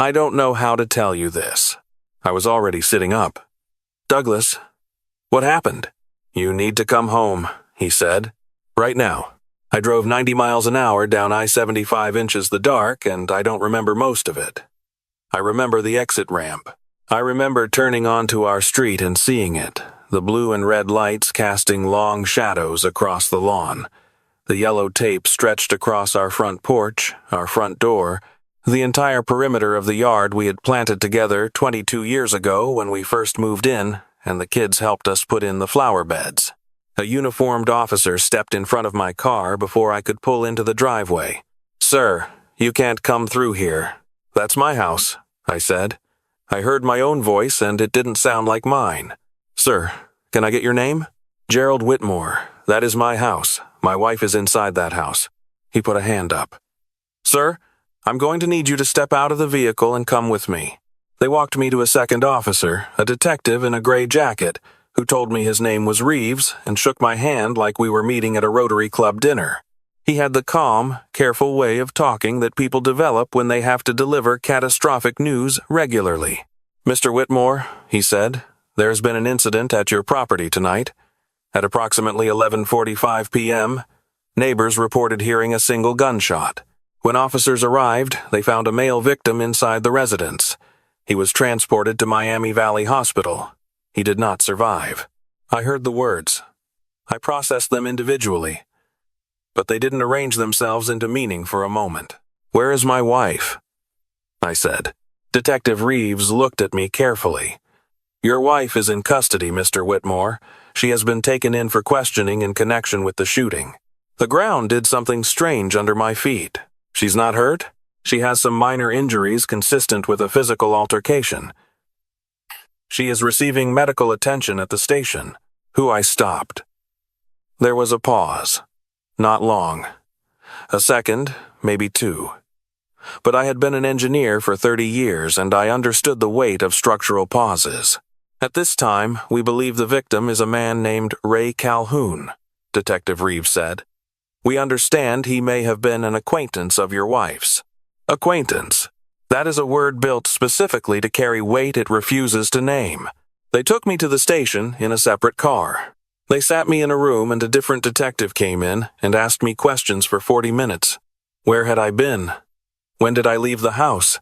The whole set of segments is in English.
I don't know how to tell you this. I was already sitting up. Douglas, what happened? You need to come home, he said. Right now. I drove 90 miles an hour down I-75 inches the dark, and I don't remember most of it. I remember the exit ramp. I remember turning onto our street and seeing it, the blue and red lights casting long shadows across the lawn. The yellow tape stretched across our front porch, our front door, the entire perimeter of the yard we had planted together 22 years ago when we first moved in, and the kids helped us put in the flower beds. A uniformed officer stepped in front of my car before I could pull into the driveway. "Sir, you can't come through here. That's my house," I said. I heard my own voice, and it didn't sound like mine. "Sir, can I get your name?" "Gerald Whitmore. That is my house. My wife is inside that house." He put a hand up. "Sir, I'm going to need you to step out of the vehicle and come with me." They walked me to a second officer, a detective in a gray jacket, who told me his name was Reeves and shook my hand like we were meeting at a Rotary Club dinner. He had the calm, careful way of talking that people develop when they have to deliver catastrophic news regularly. "Mr. Whitmore," he said, "there's been an incident at your property tonight. At approximately 11:45 p.m., neighbors reported hearing a single gunshot. When officers arrived, they found a male victim inside the residence. He was transported to Miami Valley Hospital. He did not survive." I heard the words. I processed them individually, but they didn't arrange themselves into meaning for a moment. "Where is my wife?" I said. Detective Reeves looked at me carefully. "Your wife is in custody, Mr. Whitmore. She has been taken in for questioning in connection with the shooting. The ground did something strange under my feet. She's not hurt? She has some minor injuries consistent with a physical altercation. She is receiving medical attention at the station." Who I stopped. There was a pause. Not long. A second, maybe two. But I had been an engineer for 30 years, and I understood the weight of structural pauses. "At this time, we believe the victim is a man named Ray Calhoun," Detective Reeves said. "We understand he may have been an acquaintance of your wife's." Acquaintance. That is a word built specifically to carry weight it refuses to name. They took me to the station in a separate car. They sat me in a room, and a different detective came in and asked me questions for 40 minutes. Where had I been? When did I leave the house?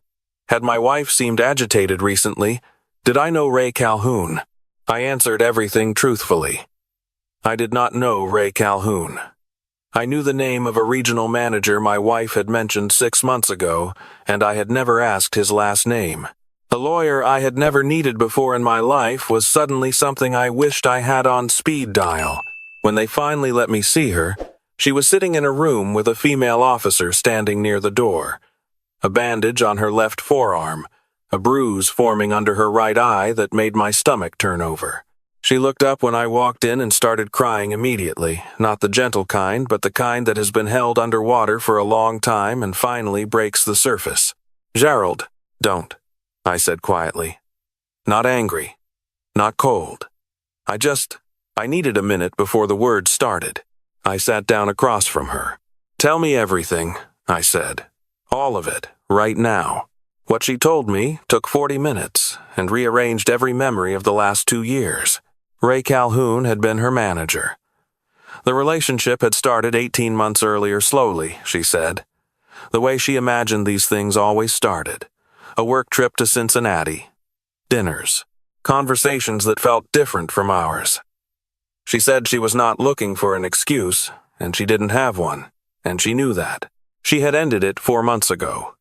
Had my wife seemed agitated recently? Did I know Ray Calhoun? I answered everything truthfully. I did not know Ray Calhoun. I knew the name of a regional manager my wife had mentioned 6 months ago, and I had never asked his last name. A lawyer I had never needed before in my life was suddenly something I wished I had on speed dial. When they finally let me see her, she was sitting in a room with a female officer standing near the door. A bandage on her left forearm, a bruise forming under her right eye that made my stomach turn over. She looked up when I walked in and started crying immediately, not the gentle kind, but the kind that has been held underwater for a long time and finally breaks the surface. "Gerald, don't," I said quietly. Not angry, not cold. I needed a minute before the words started. I sat down across from her. "Tell me everything," I said. "All of it, right now." What she told me took 40 minutes and rearranged every memory of the last 2 years. Ray Calhoun had been her manager. The relationship had started 18 months earlier slowly, she said. The way she imagined these things always started. A work trip to Cincinnati. Dinners. Conversations that felt different from ours. She said she was not looking for an excuse, and she didn't have one, and she knew that. She had ended it 4 months ago.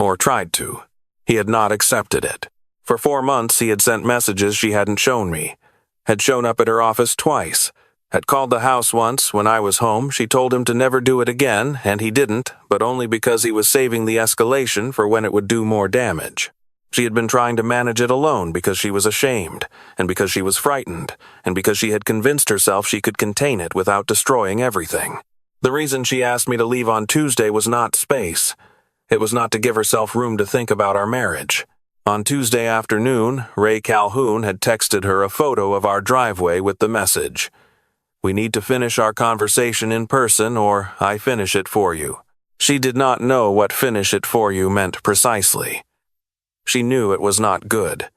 Or tried to. He had not accepted it. For 4 months he had sent messages she hadn't shown me. Had shown up at her office twice. Had called the house once when I was home. She told him to never do it again, and he didn't, but only because he was saving the escalation for when it would do more damage. She had been trying to manage it alone because she was ashamed, and because she was frightened, and because she had convinced herself she could contain it without destroying everything. The reason she asked me to leave on Tuesday was not space. It was not to give herself room to think about our marriage. On Tuesday afternoon, Ray Calhoun had texted her a photo of our driveway with the message, "We need to finish our conversation in person or I finish it for you." She did not know what "finish it for you" meant precisely. She knew it was not good.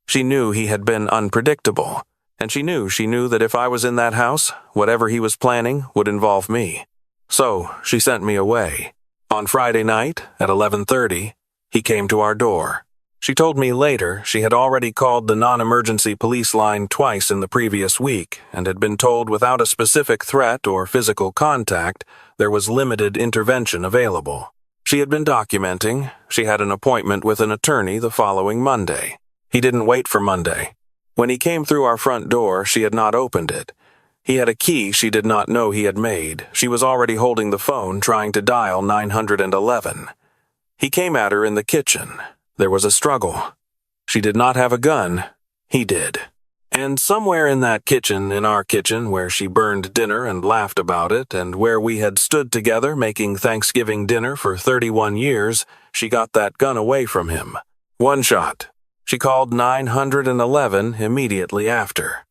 She knew he had been unpredictable, and she knew that if I was in that house, whatever he was planning would involve me. So she sent me away. On Friday night, at 11:30, he came to our door. She told me later she had already called the non-emergency police line twice in the previous week and had been told without a specific threat or physical contact there was limited intervention available. She had been documenting. She had an appointment with an attorney the following Monday. He didn't wait for Monday. When he came through our front door, she had not opened it. He had a key she did not know he had made. She was already holding the phone trying to dial 911. He came at her in the kitchen. There was a struggle. She did not have a gun. He did. And somewhere in that kitchen, in our kitchen, where she burned dinner and laughed about it, and where we had stood together making Thanksgiving dinner for 31 years, she got that gun away from him. One shot. She called 911 immediately after.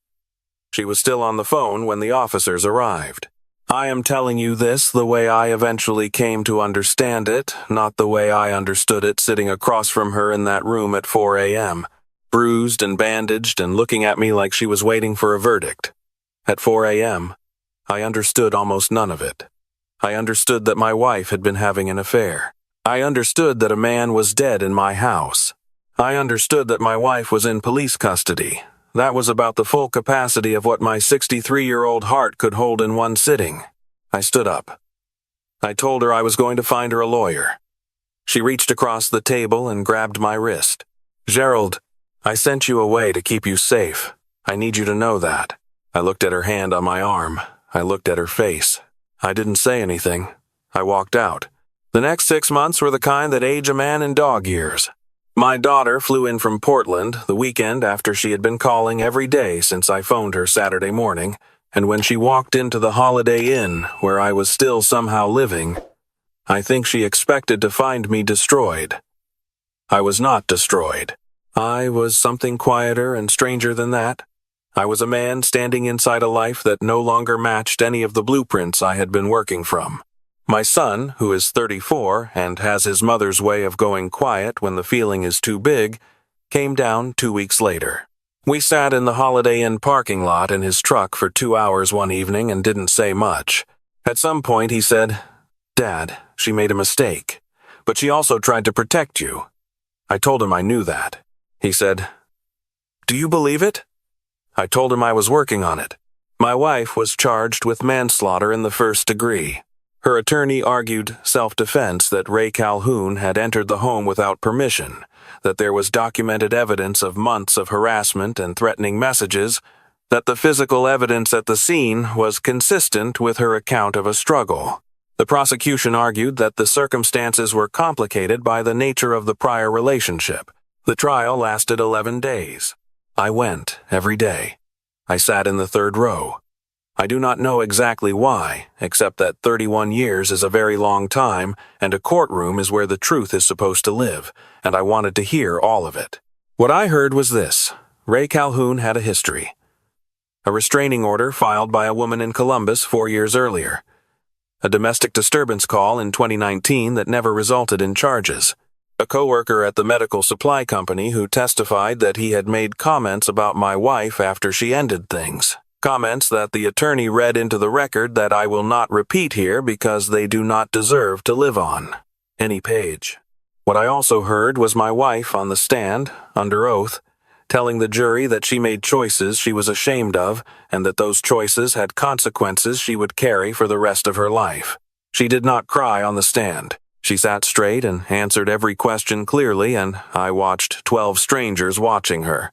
She was still on the phone when the officers arrived. I am telling you this the way I eventually came to understand it, not the way I understood it sitting across from her in that room at 4 a.m., bruised and bandaged and looking at me like she was waiting for a verdict. At 4 a.m., I understood almost none of it. I understood that my wife had been having an affair. I understood that a man was dead in my house. I understood that my wife was in police custody. That was about the full capacity of what my 63-year-old heart could hold in one sitting. I stood up. I told her I was going to find her a lawyer. She reached across the table and grabbed my wrist. "Gerald, I sent you away to keep you safe. I need you to know that." I looked at her hand on my arm. I looked at her face. I didn't say anything. I walked out. The next 6 months were the kind that age a man in dog years. My daughter flew in from Portland the weekend after she had been calling every day since I phoned her Saturday morning, and when she walked into the Holiday Inn, where I was still somehow living, I think she expected to find me destroyed. I was not destroyed. I was something quieter and stranger than that. I was a man standing inside a life that no longer matched any of the blueprints I had been working from. My son, who is 34 and has his mother's way of going quiet when the feeling is too big, came down 2 weeks later. We sat in the Holiday Inn parking lot in his truck for 2 hours one evening and didn't say much. At some point he said, "Dad, she made a mistake, but she also tried to protect you." I told him I knew that. He said, "Do you believe it?" I told him I was working on it. My wife was charged with manslaughter in the first degree. Her attorney argued self-defense that Ray Calhoun had entered the home without permission, that there was documented evidence of months of harassment and threatening messages, that the physical evidence at the scene was consistent with her account of a struggle. The prosecution argued that the circumstances were complicated by the nature of the prior relationship. The trial lasted 11 days. I went every day. I sat in the third row. I do not know exactly why, except that 31 years is a very long time, and a courtroom is where the truth is supposed to live, and I wanted to hear all of it. What I heard was this: Ray Calhoun had a history. A restraining order filed by a woman in Columbus 4 years earlier. A domestic disturbance call in 2019 that never resulted in charges. A coworker at the medical supply company who testified that he had made comments about my wife after she ended things. Comments that the attorney read into the record that I will not repeat here because they do not deserve to live on any page. What I also heard was my wife on the stand, under oath, telling the jury that she made choices she was ashamed of and that those choices had consequences she would carry for the rest of her life. She did not cry on the stand. She sat straight and answered every question clearly, and I watched 12 strangers watching her.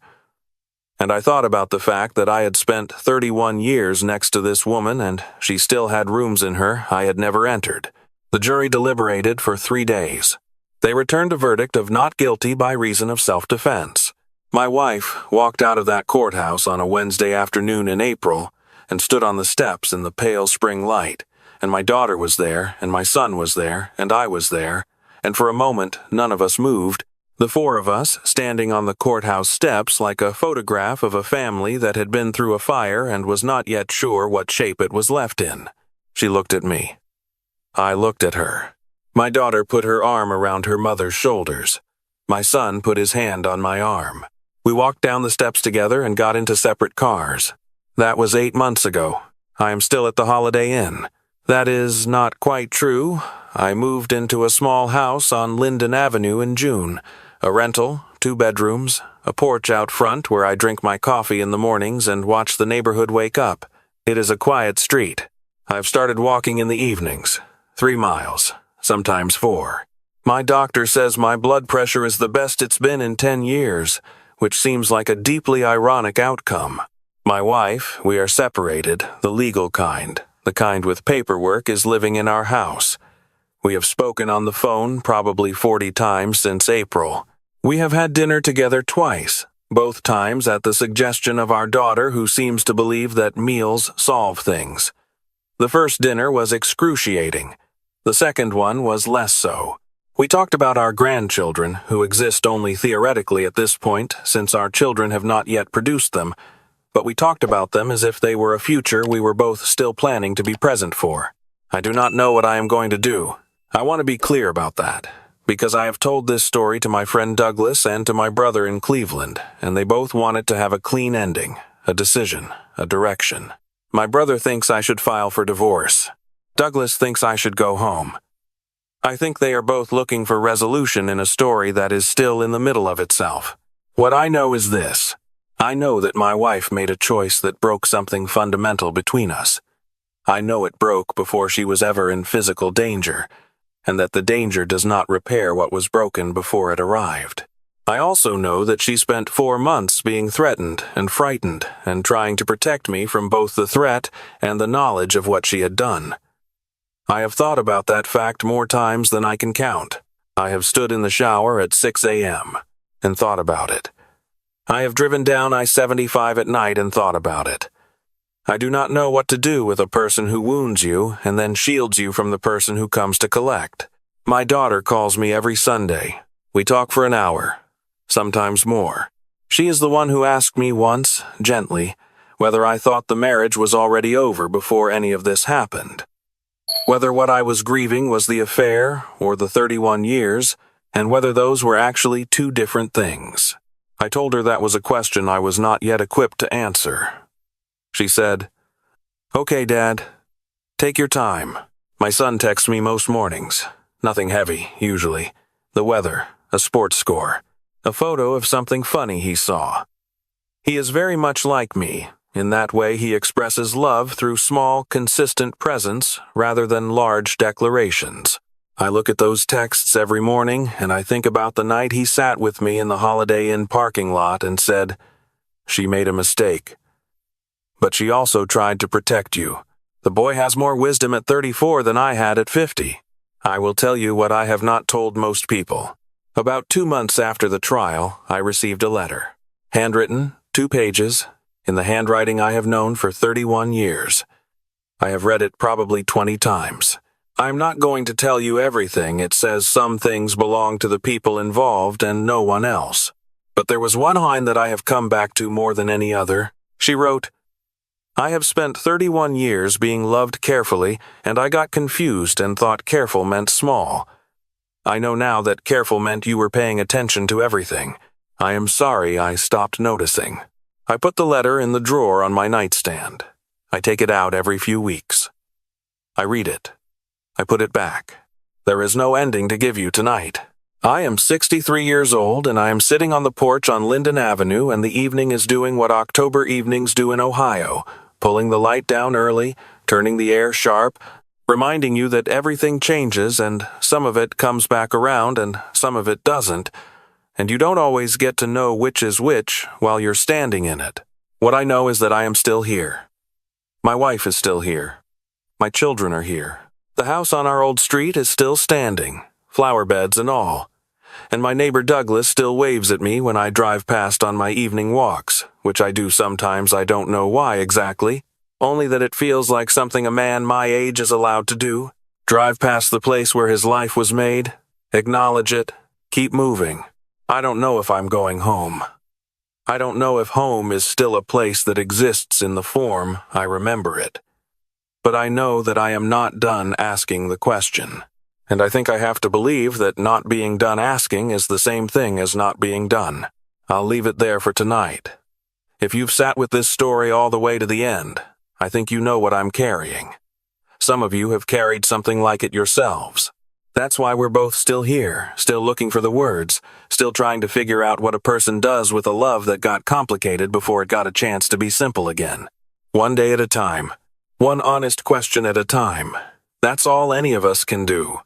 And I thought about the fact that I had spent 31 years next to this woman and she still had rooms in her I had never entered. The jury deliberated for 3 days. They returned a verdict of not guilty by reason of self-defense. My wife walked out of that courthouse on a Wednesday afternoon in April and stood on the steps in the pale spring light, and my daughter was there, and my son was there, and I was there, and for a moment none of us moved. The 4 of us standing on the courthouse steps like a photograph of a family that had been through a fire and was not yet sure what shape it was left in. She looked at me. I looked at her. My daughter put her arm around her mother's shoulders. My son put his hand on my arm. We walked down the steps together and got into separate cars. That was 8 months ago. I am still at the Holiday Inn. That is not quite true. I moved into a small house on Linden Avenue in June. A rental, 2 bedrooms, a porch out front where I drink my coffee in the mornings and watch the neighborhood wake up. It is a quiet street. I've started walking in the evenings. 3 miles, sometimes 4. My doctor says my blood pressure is the best it's been in 10 years, which seems like a deeply ironic outcome. My wife, we are separated, the legal kind. The kind with paperwork is living in our house. We have spoken on the phone probably 40 times since April. We have had dinner together twice, both times at the suggestion of our daughter, who seems to believe that meals solve things. The first dinner was excruciating. The second one was less so. We talked about our grandchildren, who exist only theoretically at this point, since our children have not yet produced them, but we talked about them as if they were a future we were both still planning to be present for. I do not know what I am going to do. I want to be clear about that, because I have told this story to my friend Douglas and to my brother in Cleveland, and they both want it to have a clean ending, a decision, a direction. My brother thinks I should file for divorce. Douglas thinks I should go home. I think they are both looking for resolution in a story that is still in the middle of itself. What I know is this. I know that my wife made a choice that broke something fundamental between us. I know it broke before she was ever in physical danger, and that the danger does not repair what was broken before it arrived. I also know that she spent 4 months being threatened and frightened and trying to protect me from both the threat and the knowledge of what she had done. I have thought about that fact more times than I can count. I have stood in the shower at 6 a.m. and thought about it. I have driven down I-75 at night and thought about it. I do not know what to do with a person who wounds you and then shields you from the person who comes to collect. My daughter calls me every Sunday. We talk for an hour, sometimes more. She is the one who asked me once, gently, whether I thought the marriage was already over before any of this happened. Whether what I was grieving was the affair or the 31 years, and whether those were actually 2 different things. I told her that was a question I was not yet equipped to answer. She said, "Okay, Dad. Take your time." My son texts me most mornings. Nothing heavy, usually. The weather, a sports score, a photo of something funny he saw. He is very much like me. In that way, he expresses love through small, consistent presence rather than large declarations. I look at those texts every morning, and I think about the night he sat with me in the Holiday Inn parking lot and said, "She made a mistake. But she also tried to protect you. The boy has more wisdom at 34 than I had at 50. I will tell you what I have not told most people. About 2 months after the trial, I received a letter. Handwritten, 2 pages, in the handwriting I have known for 31 years. I have read it probably 20 times. I'm not going to tell you everything. It says some things belong to the people involved and no one else. But there was one line that I have come back to more than any other. She wrote, "I have spent 31 years being loved carefully, and I got confused and thought careful meant small. I know now that careful meant you were paying attention to everything. I am sorry I stopped noticing." I put the letter in the drawer on my nightstand. I take it out every few weeks. I read it. I put it back. There is no ending to give you tonight. I am 63 years old, and I am sitting on the porch on Linden Avenue, and the evening is doing what October evenings do in Ohio, pulling the light down early, turning the air sharp, reminding you that everything changes, and some of it comes back around, and some of it doesn't, and you don't always get to know which is which while you're standing in it. What I know is that I am still here. My wife is still here. My children are here. The house on our old street is still standing, flower beds and all. And my neighbor Douglas still waves at me when I drive past on my evening walks, which I do sometimes. I don't know why exactly, only that it feels like something a man my age is allowed to do. Drive past the place where his life was made, acknowledge it, keep moving. I don't know if I'm going home. I don't know if home is still a place that exists in the form I remember it. But I know that I am not done asking the question. And I think I have to believe that not being done asking is the same thing as not being done. I'll leave it there for tonight. If you've sat with this story all the way to the end, I think you know what I'm carrying. Some of you have carried something like it yourselves. That's why we're both still here, still looking for the words, still trying to figure out what a person does with a love that got complicated before it got a chance to be simple again. One day at a time. One honest question at a time. That's all any of us can do.